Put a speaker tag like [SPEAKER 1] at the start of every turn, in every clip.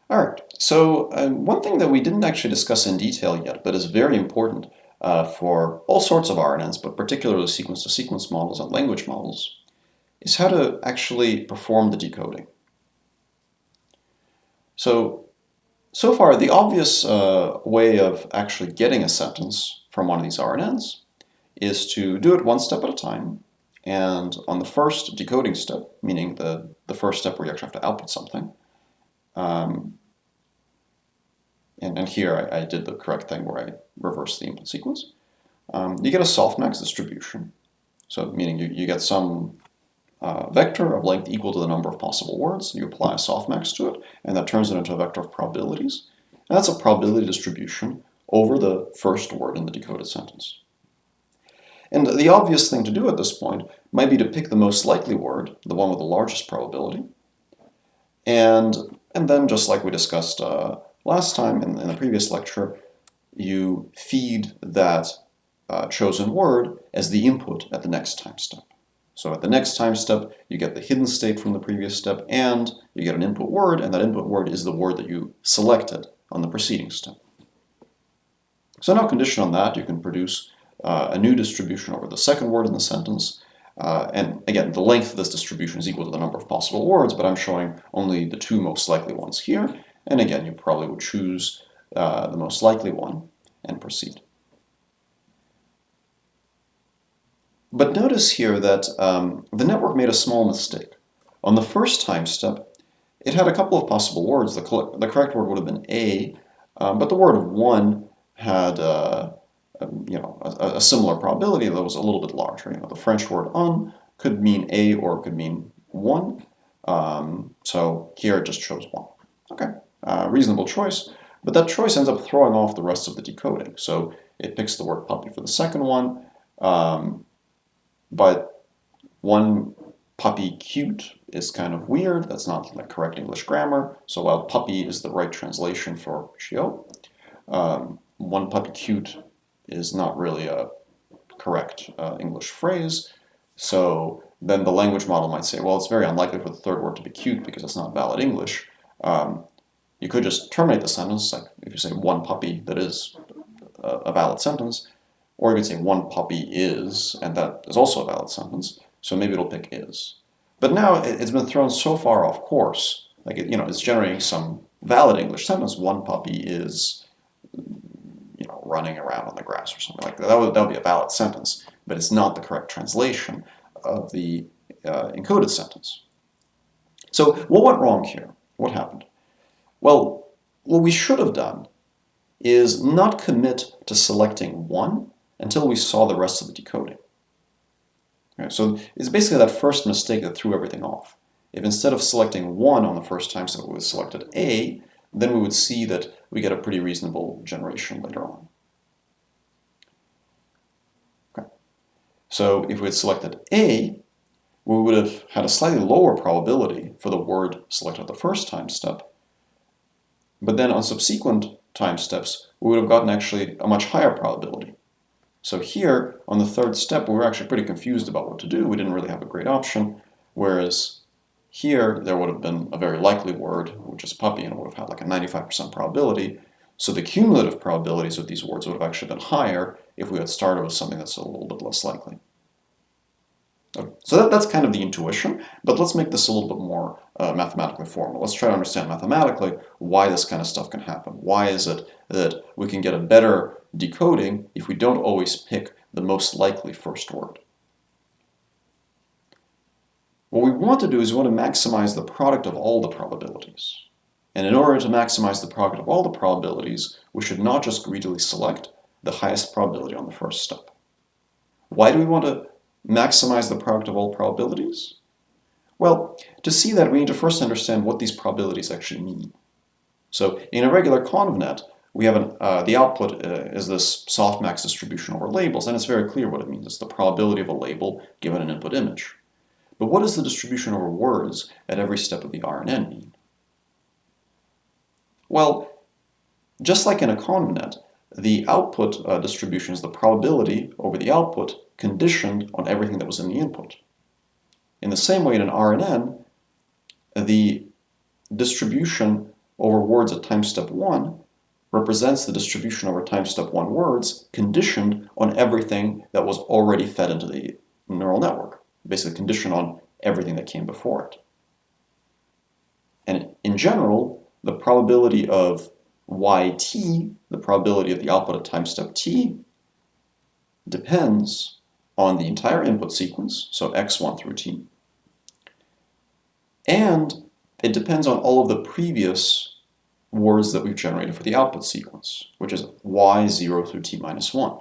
[SPEAKER 1] All right, so one thing that we didn't actually discuss in detail yet, but is very important for all sorts of RNNs, but particularly sequence-to-sequence models and language models, is how to actually perform the decoding. So far, the obvious way of actually getting a sentence from one of these RNNs is to do it one step at a time. And on the first decoding step, meaning the first step where you actually have to output something, um, and here I did the correct thing where I reversed the input sequence, you get a softmax distribution. So meaning you get some vector of length equal to the number of possible words. You apply a softmax to it, and that turns it into a vector of probabilities. And that's a probability distribution over the first word in the decoded sentence. And the obvious thing to do at this point might be to pick the most likely word, the one with the largest probability, and then just like we discussed last time in the previous lecture, you feed that chosen word as the input at the next time step. So at the next time step, you get the hidden state from the previous step, and you get an input word, and that input word is the word that you selected on the preceding step. So now conditioned on that, you can produce a new distribution over the second word in the sentence. And again, the length of this distribution is equal to the number of possible words, but I'm showing only the two most likely ones here. And again, you probably would choose the most likely one and proceed. But notice here that the network made a small mistake. On the first time step, it had a couple of possible words. The correct word would have been A, but the word one had a similar probability that was a little bit larger. The French word un could mean A or it could mean one. So here it just chose one. Okay, reasonable choice, but that choice ends up throwing off the rest of the decoding. So it picks the word puppy for the second one, but one puppy cute is kind of weird. That's not the correct English grammar. So while puppy is the right translation for chiot, one puppy cute is not really a correct English phrase. So then the language model might say, well, it's very unlikely for the third word to be cute because it's not valid English. You could just terminate the sentence, like if you say one puppy, that is a valid sentence, or you could say one puppy is, and that is also a valid sentence. So maybe it'll pick is. But now it's been thrown so far off course, like it's generating some valid English sentence. One puppy is, running around on the grass or something like that. That would be a valid sentence, but it's not the correct translation of the encoded sentence. So what went wrong here? What happened? Well, what we should have done is not commit to selecting one until we saw the rest of the decoding. Okay, so it's basically that first mistake that threw everything off. If instead of selecting one on the first time step we selected A, then we would see that we get a pretty reasonable generation later on. Okay. So if we had selected A, we would have had a slightly lower probability for the word selected at the first time step, but then on subsequent time steps, we would have gotten actually a much higher probability. So here, on the third step, we were actually pretty confused about what to do. We didn't really have a great option, whereas here, there would have been a very likely word, which is puppy, and it would have had like a 95% probability. So the cumulative probabilities of these words would have actually been higher if we had started with something that's a little bit less likely. Okay. So that's kind of the intuition, but let's make this a little bit more mathematically formal. Let's try to understand mathematically why this kind of stuff can happen. Why is it that we can get a better decoding if we don't always pick the most likely first word? What we want to do is we want to maximize the product of all the probabilities. And in order to maximize the product of all the probabilities, we should not just greedily select the highest probability on the first step. Why do we want to maximize the product of all probabilities? Well, to see that, we need to first understand what these probabilities actually mean. So in a regular convnet, we have the output is this softmax distribution over labels, and it's very clear what it means. It's the probability of a label given an input image. But what does the distribution over words at every step of the RNN mean? Well, just like in a convnet, the output distribution is the probability over the output conditioned on everything that was in the input. In the same way, in an RNN, the distribution over words at time step 1 represents the distribution over time step 1 words conditioned on everything that was already fed into the neural network, basically conditioned on everything that came before it. And in general, the probability of yt, the probability of the output at time step t, depends on the entire input sequence, so x1 through t, and it depends on all of the previous words that we've generated for the output sequence, which is y0 through t minus 1.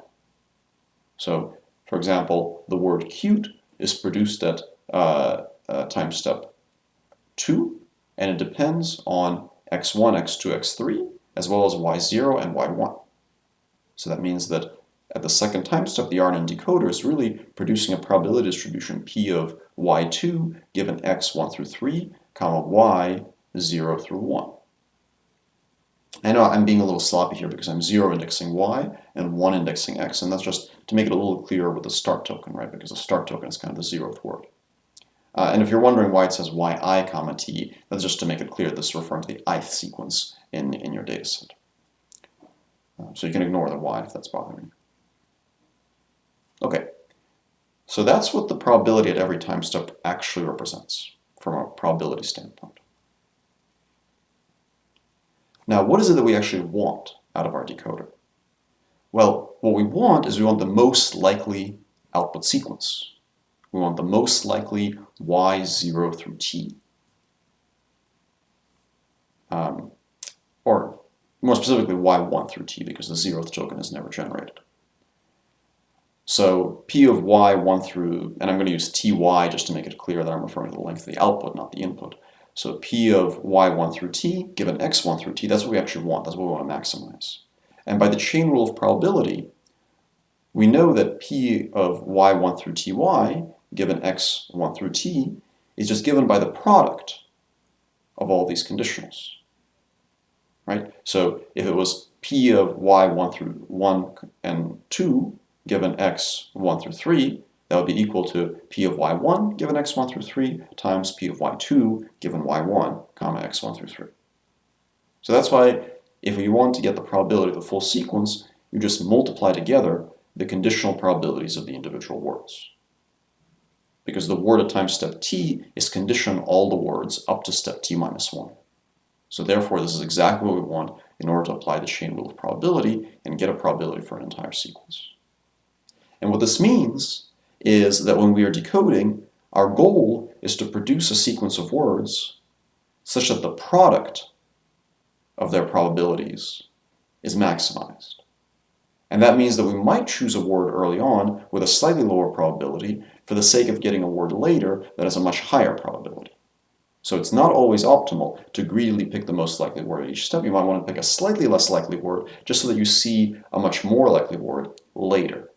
[SPEAKER 1] So, for example, the word cute is produced at time step 2, and it depends on x1, x2, x3, as well as y0 and y1. So that means that at the second time step, the RNN decoder is really producing a probability distribution P of y2 given x1 through 3, comma y0 through 1. I know I'm being a little sloppy here because I'm 0 indexing y and 1 indexing x, and that's just to make it a little clearer with the start token, right? Because the start token is kind of the 0th word. And if you're wondering why it says yi, comma t, that's just to make it clear this is referring to the ith sequence in your data set. So you can ignore the y if that's bothering you. Okay, so that's what the probability at every time step actually represents from a probability standpoint. Now, what is it that we actually want out of our decoder? Well, what we want is we want the most likely output sequence. We want the most likely y0 through t. Or more specifically, y1 through t, because the 0th token is never generated. So P of y1 through, and I'm going to use ty just to make it clear that I'm referring to the length of the output, not the input. So P of y1 through t given x1 through t, that's what we actually want, that's what we want to maximize. And by the chain rule of probability, we know that P of y1 through ty given x1 through t is just given by the product of all these conditionals, right? So if it was P of y1 through 1 and 2 given x1 through 3, that would be equal to P of y1 given x1 through 3 times P of y2 given y1, comma x1 through 3. So that's why if you want to get the probability of the full sequence, you just multiply together the conditional probabilities of the individual words. Because the word at time step t is conditioned on all the words up to step t minus 1. So therefore, this is exactly what we want in order to apply the chain rule of probability and get a probability for an entire sequence. And what this means is that when we are decoding, our goal is to produce a sequence of words such that the product of their probabilities is maximized. And that means that we might choose a word early on with a slightly lower probability for the sake of getting a word later that has a much higher probability. So it's not always optimal to greedily pick the most likely word at each step. You might want to pick a slightly less likely word just so that you see a much more likely word later.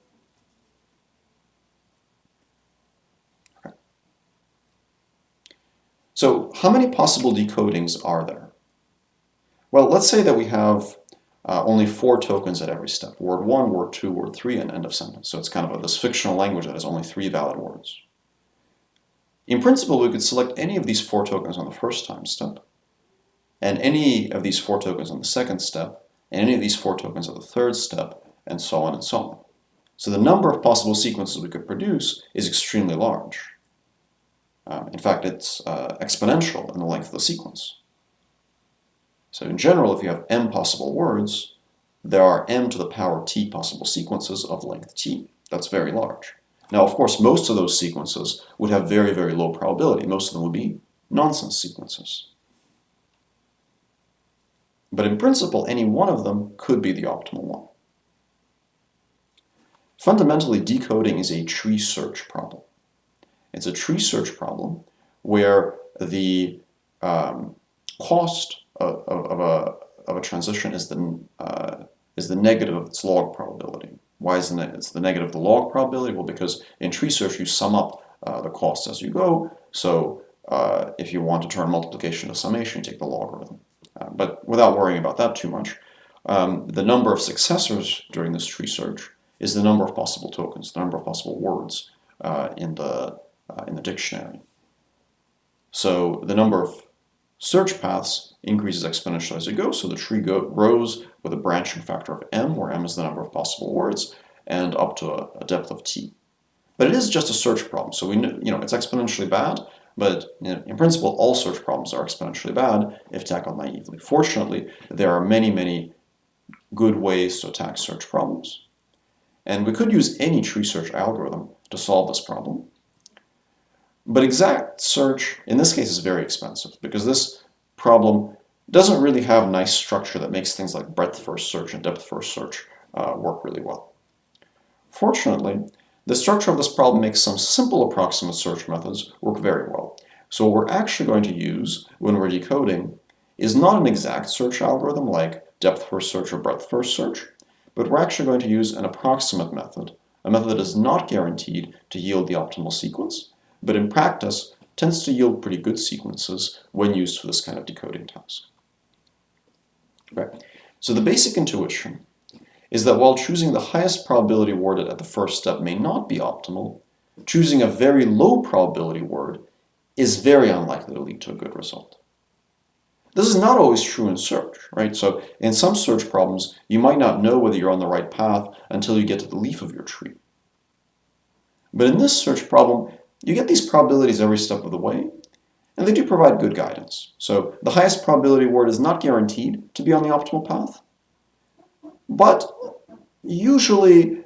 [SPEAKER 1] Okay. So how many possible decodings are there? Well, let's say that we have only 4 tokens at every step. Word 1, word 2, word 3, and end of sentence. So it's kind of this fictional language that has only 3 valid words. In principle, we could select any of these 4 tokens on the first time step, and any of these 4 tokens on the second step, and any of these 4 tokens on the third step, and so on and so on. So the number of possible sequences we could produce is extremely large. In fact, it's exponential in the length of the sequence. So in general, if you have m possible words, there are m to the power t possible sequences of length t. That's very large. Now, of course, most of those sequences would have very, very low probability. Most of them would be nonsense sequences. But in principle, any one of them could be the optimal one. Fundamentally, decoding is a tree search problem. It's a tree search problem where the cost of a transition is the negative of its log probability. Why is it's the negative of the log probability? Well, because in tree search you sum up the costs as you go. So if you want to turn multiplication to summation, you take the logarithm. But without worrying about that too much, the number of successors during this tree search is the number of possible tokens, the number of possible words in the dictionary. So the number of search paths increases exponentially as you go, so the tree grows with a branching factor of m, where m is the number of possible words, and up to a depth of t. But it is just a search problem, so we know, it's exponentially bad, but in principle, all search problems are exponentially bad if tackled naively. Fortunately, there are many, many good ways to attack search problems. And we could use any tree search algorithm to solve this problem. But exact search, in this case, is very expensive because this problem doesn't really have a nice structure that makes things like breadth-first search and depth-first search work really well. Fortunately, the structure of this problem makes some simple approximate search methods work very well. So what we're actually going to use when we're decoding is not an exact search algorithm like depth-first search or breadth-first search, but we're actually going to use an approximate method, a method that is not guaranteed to yield the optimal sequence, but in practice tends to yield pretty good sequences when used for this kind of decoding task. Okay. So the basic intuition is that while choosing the highest probability word at the first step may not be optimal, choosing a very low probability word is very unlikely to lead to a good result. This is not always true in search, right? So in some search problems, you might not know whether you're on the right path until you get to the leaf of your tree. But in this search problem, you get these probabilities every step of the way, and they do provide good guidance. So the highest probability word is not guaranteed to be on the optimal path, but usually,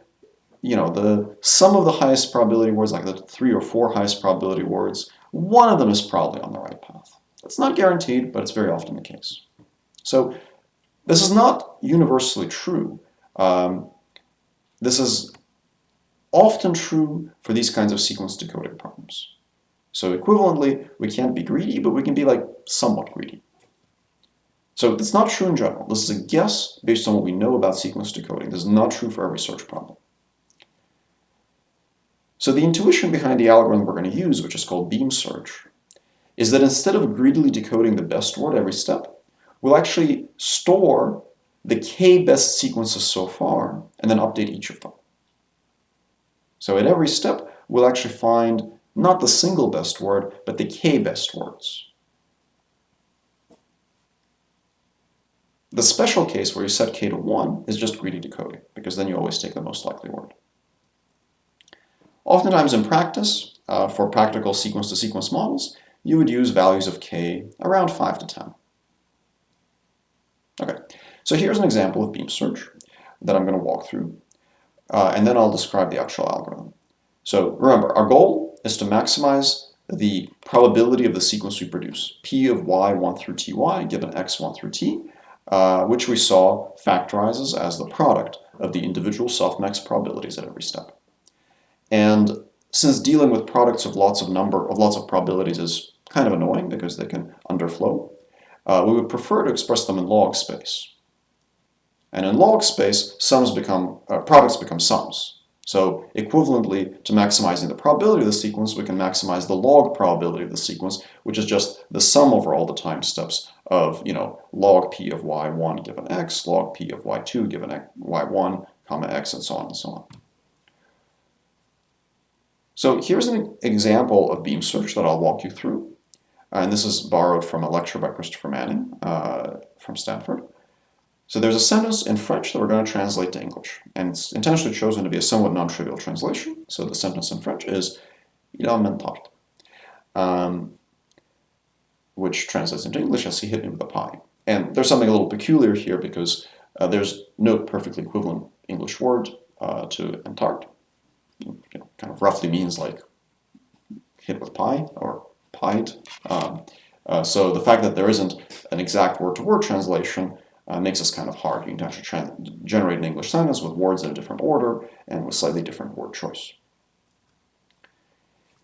[SPEAKER 1] the sum of the highest probability words, like the 3 or 4 highest probability words, one of them is probably on the right path. It's not guaranteed, but it's very often the case. So this is not universally true. This is often true for these kinds of sequence decoding problems. So equivalently, we can't be greedy, but we can be somewhat greedy. So it's not true in general. This is a guess based on what we know about sequence decoding. This is not true for every search problem. So the intuition behind the algorithm we're going to use, which is called beam search, is that instead of greedily decoding the best word every step, we'll actually store the k best sequences so far and then update each of them. So at every step, we'll actually find not the single best word, but the k best words. The special case where you set k to 1 is just greedy decoding, because then you always take the most likely word. Oftentimes in practice, for practical sequence-to-sequence models, you would use values of k around 5 to 10. Okay, so here's an example of beam search that I'm going to walk through, and then I'll describe the actual algorithm. So remember, our goal is to maximize the probability of the sequence we produce, p of y1 through ty given x1 through t, which we saw factorizes as the product of the individual softmax probabilities at every step. And since dealing with products of lots of probabilities is kind of annoying because they can underflow, we would prefer to express them in log space. And in log space, products become sums. So equivalently to maximizing the probability of the sequence, we can maximize the log probability of the sequence, which is just the sum over all the time steps of, log p of y1 given x, log p of y2 given y1, comma x, and so on and so on. So here's an example of beam search that I'll walk you through. And this is borrowed from a lecture by Christopher Manning from Stanford. So there's a sentence in French that we're going to translate to English. And it's intentionally chosen to be a somewhat non-trivial translation. So the sentence in French is "Il a main tarte," which translates into English as "he hit me with a pie." And there's something a little peculiar here because there's no perfectly equivalent English word to entarte. Kind of roughly means like hit with pie or pied. So the fact that there isn't an exact word-to-word translation makes this kind of hard. You can actually generate an English sentence with words in a different order and with slightly different word choice.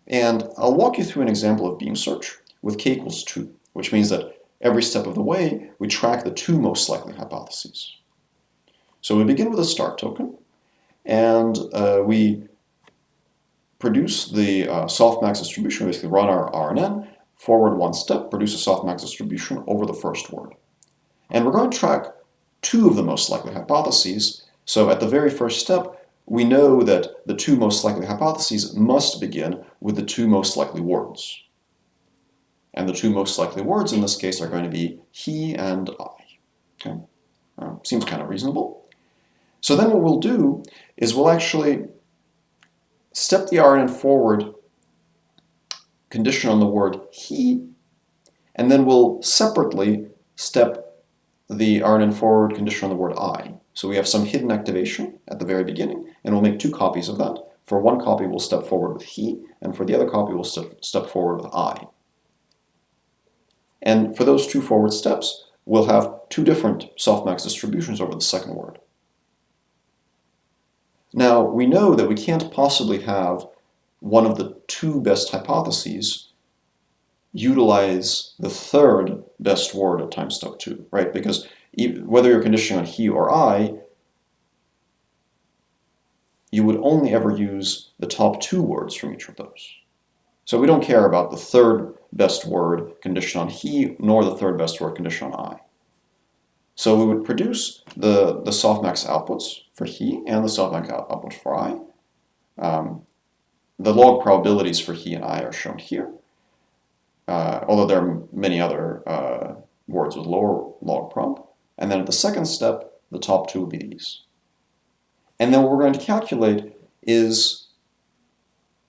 [SPEAKER 1] And I'll walk you through an example of beam search with k equals 2, which means that every step of the way we track the 2 most likely hypotheses. So we begin with a start token, and we produce the softmax distribution. We basically run our RNN, forward 1 step, produce a softmax distribution over the first word. And we're going to track 2 of the most likely hypotheses. So at the very first step, we know that the 2 most likely hypotheses must begin with the 2 most likely words. And the two most likely words in this case are going to be he and I. Okay? Seems kind of reasonable. So then what we'll do is we'll actually step the RNN forward condition on the word he, and then we'll separately step the RNN forward condition on the word I. So we have some hidden activation at the very beginning, and we'll make two copies of that. For one copy, we'll step forward with he, and for the other copy, we'll step forward with I. And for those two forward steps, we'll have two different softmax distributions over the second word. Now, we know that we can't possibly have one of the two best hypotheses utilize the third best word at time step 2, right? Because whether you're conditioning on he or I, you would only ever use the top two words from each of those. So we don't care about the third best word conditioned on he, nor the third best word conditioned on I. So we would produce the softmax outputs for he and the softmax outputs for I. The log probabilities for he and I are shown here, although there are many other words with lower log prob. And then at the second step, the top two would be these. And then what we're going to calculate is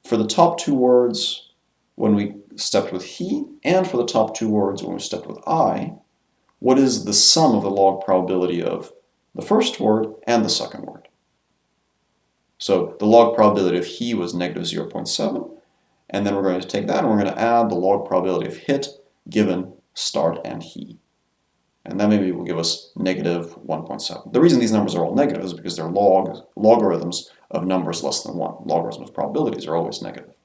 [SPEAKER 1] for the top two words when we stepped with he, and for the top two words when we stepped with I, what is the sum of the log probability of the first word and the second word. So the log probability of he was negative 0.7, and then we're going to take that and we're going to add the log probability of hit given start and he. And that maybe will give us negative 1.7. The reason these numbers are all negative is because they're logarithms of numbers less than 1. Logarithms of probabilities are always negative.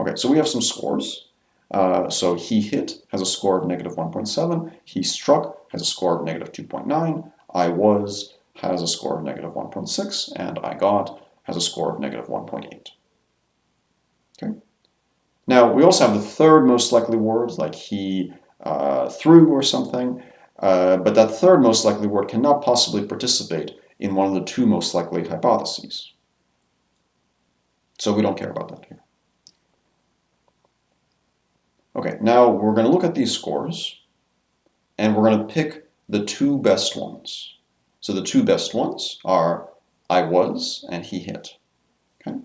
[SPEAKER 1] Okay, so we have some scores. So he hit has a score of negative 1.7. He struck has a score of negative 2.9. I was has a score of negative 1.6. And I got has a score of negative 1.8. Okay. Now, we also have the third most likely words, like he threw or something. But that third most likely word cannot possibly participate in one of the two most likely hypotheses. So we don't care about that here. Okay, now we're going to look at these scores, and we're going to pick the two best ones. So the two best ones are I was and he hit. Okay?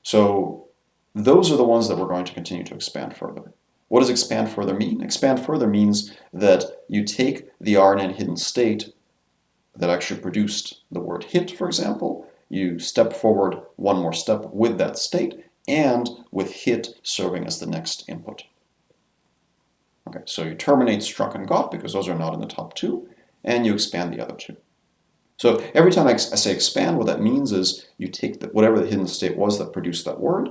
[SPEAKER 1] So those are the ones that we're going to continue to expand further. What does expand further mean? Expand further means that you take the RNN hidden state that actually produced the word hit, for example, you step forward one more step with that state, and with hit serving as the next input. Okay, so you terminate struck and got because those are not in the top two, and you expand the other two. So every time I say expand, what that means is you take whatever the hidden state was that produced that word,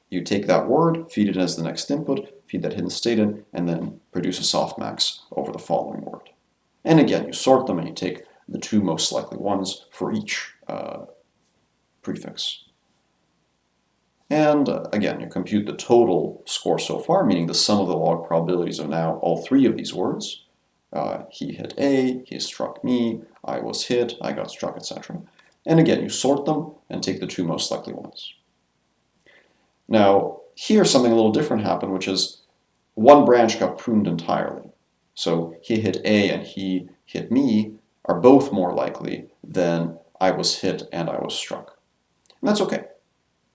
[SPEAKER 1] you take that word, feed it as the next input, feed that hidden state in, and then produce a softmax over the following word. And again, you sort them and you take the two most likely ones for each prefix. And again, you compute the total score so far, meaning the sum of the log probabilities of now all three of these words. He hit A, he struck me, I was hit, I got struck, etc. And again, you sort them and take the two most likely ones. Now, here something a little different happened, which is one branch got pruned entirely. So he hit A and he hit me are both more likely than I was hit and I was struck. And that's okay,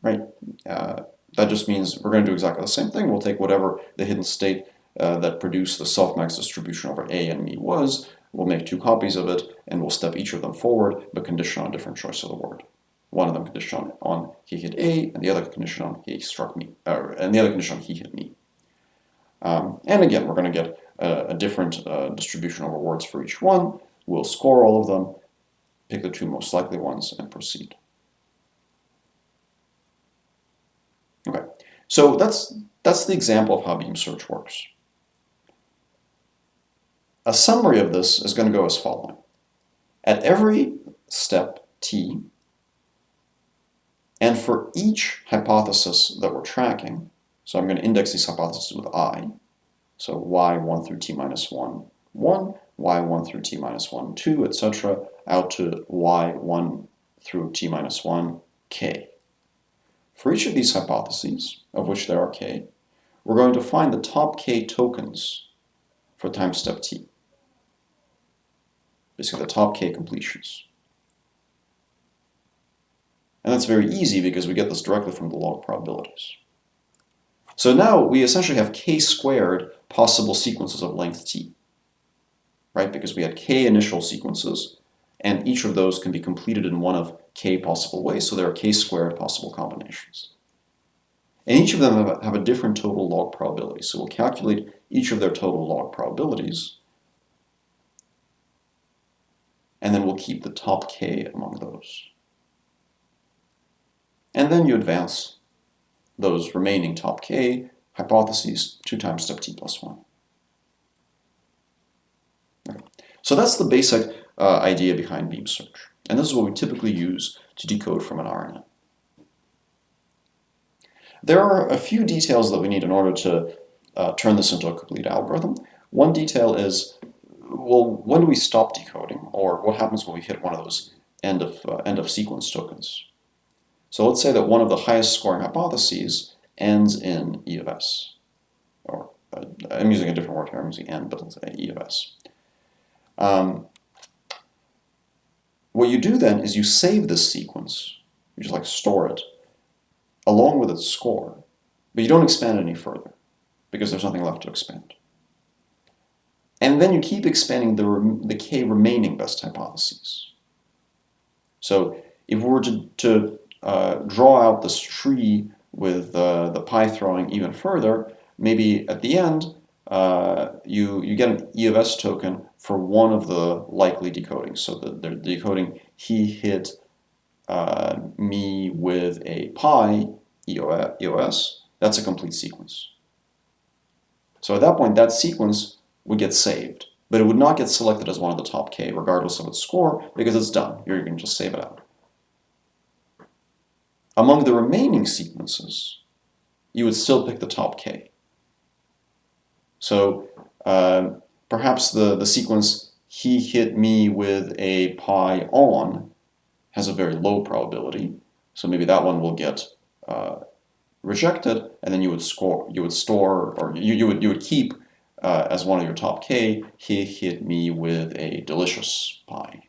[SPEAKER 1] right? That just means we're going to do exactly the same thing. We'll take whatever the hidden state that produced the softmax distribution over A and me was, we'll make two copies of it, and we'll step each of them forward, but condition on a different choice of the word. One of them condition on he hit A, and the other condition on he struck me, and the other condition on he hit me. And again, we're going to get a different distribution over words for each one. We'll score all of them, pick the two most likely ones, and proceed. Okay, so that's the example of how beam search works. A summary of this is going to go as following. At every step t, and for each hypothesis that we're tracking, so I'm going to index these hypotheses with I, so y1 through t minus 1, 1, y1 through t minus 1, 2, etc., out to y1 through t minus 1, k. For each of these hypotheses, of which there are k, we're going to find the top k tokens for time step t. Basically, the top k completions. And that's very easy because we get this directly from the log probabilities. So now we essentially have k squared possible sequences of length t, right? Because we had k initial sequences, and each of those can be completed in one of k possible ways, so there are k squared possible combinations. And each of them have a different total log probability, so we'll calculate each of their total log probabilities, and then we'll keep the top k among those. And then you advance those remaining top k hypotheses to time step t plus 1. Okay. So that's the basic idea behind beam search. And this is what we typically use to decode from an RNN. There are a few details that we need in order to turn this into a complete algorithm. One detail is, well, when do we stop decoding, or what happens when we hit one of those end of sequence tokens? So let's say that one of the highest scoring hypotheses ends in E of S. Or I'm using a different word here, I'm using N, but let's say E of S. What you do then is you save this sequence, you just like store it, along with its score, but you don't expand it any further, because there's nothing left to expand. And then you keep expanding the k remaining best hypotheses. So if we were to draw out this tree with the pi throwing even further, maybe at the end you get an E of S token for one of the likely decodings. So the decoding he hit me with a pi EOS, that's a complete sequence. So at that point, that sequence would get saved, but it would not get selected as one of the top k, regardless of its score, because it's done. You're going to just save it out. Among the remaining sequences, you would still pick the top k. So perhaps the sequence he hit me with a pi on has a very low probability, so maybe that one will get rejected, and then you would keep as one of your top k, he hit me with a delicious pie,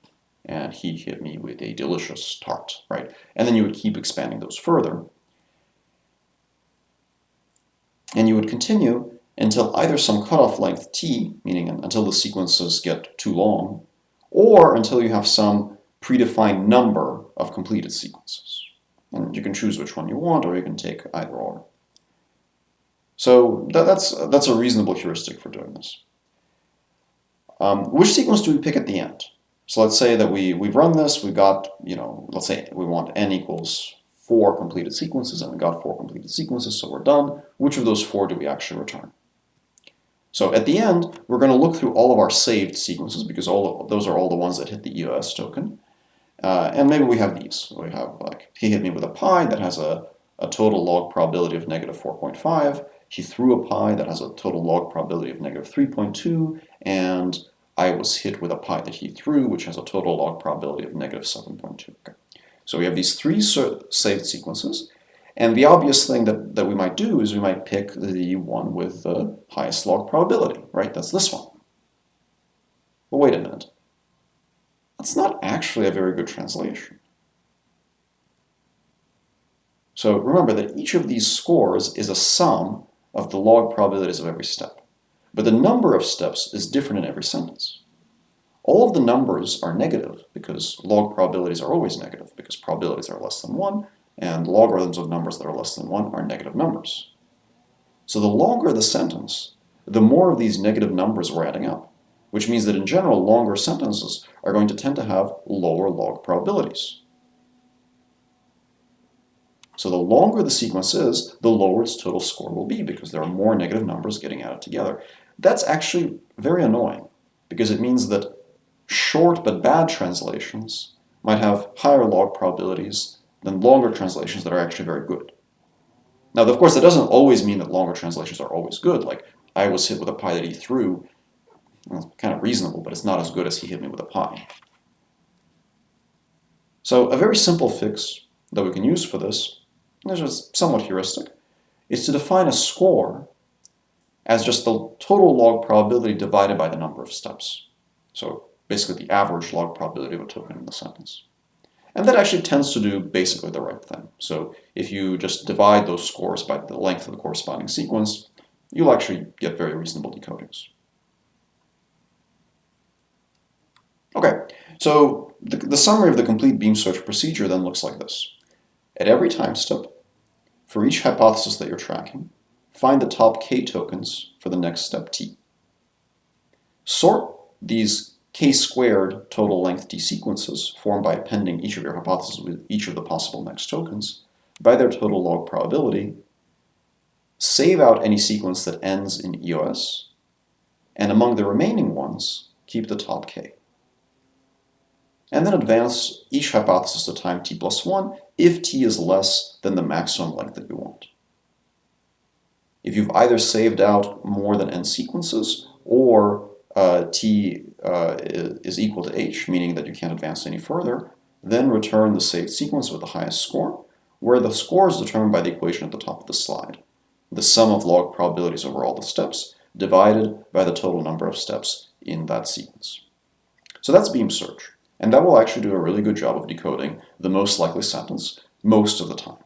[SPEAKER 1] and he hit me with a delicious tart, right? And then you would keep expanding those further. And you would continue until either some cutoff length t, meaning until the sequences get too long, or until you have some predefined number of completed sequences. And you can choose which one you want, or you can take either or. So that's a reasonable heuristic for doing this. Which sequence do we pick at the end? So let's say that we've run this, we've got, let's say we want n equals 4 completed sequences, and we got 4 completed sequences, so we're done. Which of those 4 do we actually return? So at the end, we're going to look through all of our saved sequences, because those are all the ones that hit the EOS token. And maybe we have these. We have, like, he hit me with a pi that has a total log probability of negative 4.5. He threw a pi that has a total log probability of negative 3.2. And I was hit with a pi that he threw, which has a total log probability of negative 7.2. Okay. So we have these 3 saved sequences. And the obvious thing that we might do is we might pick the one with the highest log probability, right? That's this one. But wait a minute. That's not actually a very good translation. So remember that each of these scores is a sum of the log probabilities of every step. But the number of steps is different in every sentence. All of the numbers are negative because log probabilities are always negative, because probabilities are less than 1, and logarithms of numbers that are less than 1 are negative numbers. So the longer the sentence, the more of these negative numbers we're adding up, which means that in general, longer sentences are going to tend to have lower log probabilities. So the longer the sequence is, the lower its total score will be, because there are more negative numbers getting added together. That's actually very annoying, because it means that short but bad translations might have higher log probabilities than longer translations that are actually very good. Now, of course, that doesn't always mean that longer translations are always good. Like, I was hit with a pi that he threw. Well, it's kind of reasonable, but it's not as good as he hit me with a pi. So a very simple fix that we can use for this, which is somewhat heuristic, is to define a score as just the total log probability divided by the number of steps. So basically the average log probability of a token in the sentence. And that actually tends to do basically the right thing. So if you just divide those scores by the length of the corresponding sequence, you'll actually get very reasonable decodings. Okay, so the summary of the complete beam search procedure then looks like this. At every time step, for each hypothesis that you're tracking, find the top k tokens for the next step t. Sort these k-squared total length t sequences formed by appending each of your hypotheses with each of the possible next tokens by their total log probability, save out any sequence that ends in EOS, and among the remaining ones, keep the top k. And then advance each hypothesis to time t plus 1 if t is less than the maximum length that you want. If you've either saved out more than n sequences or t is equal to h, meaning that you can't advance any further, then return the saved sequence with the highest score, where the score is determined by the equation at the top of the slide. The sum of log probabilities over all the steps divided by the total number of steps in that sequence. So that's beam search. And that will actually do a really good job of decoding the most likely sentence most of the time.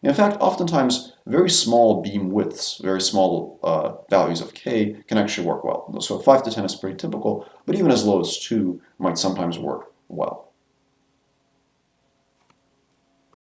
[SPEAKER 1] In fact, oftentimes, very small beam widths, very small values of k can actually work well. So 5 to 10 is pretty typical, but even as low as 2 might sometimes work well.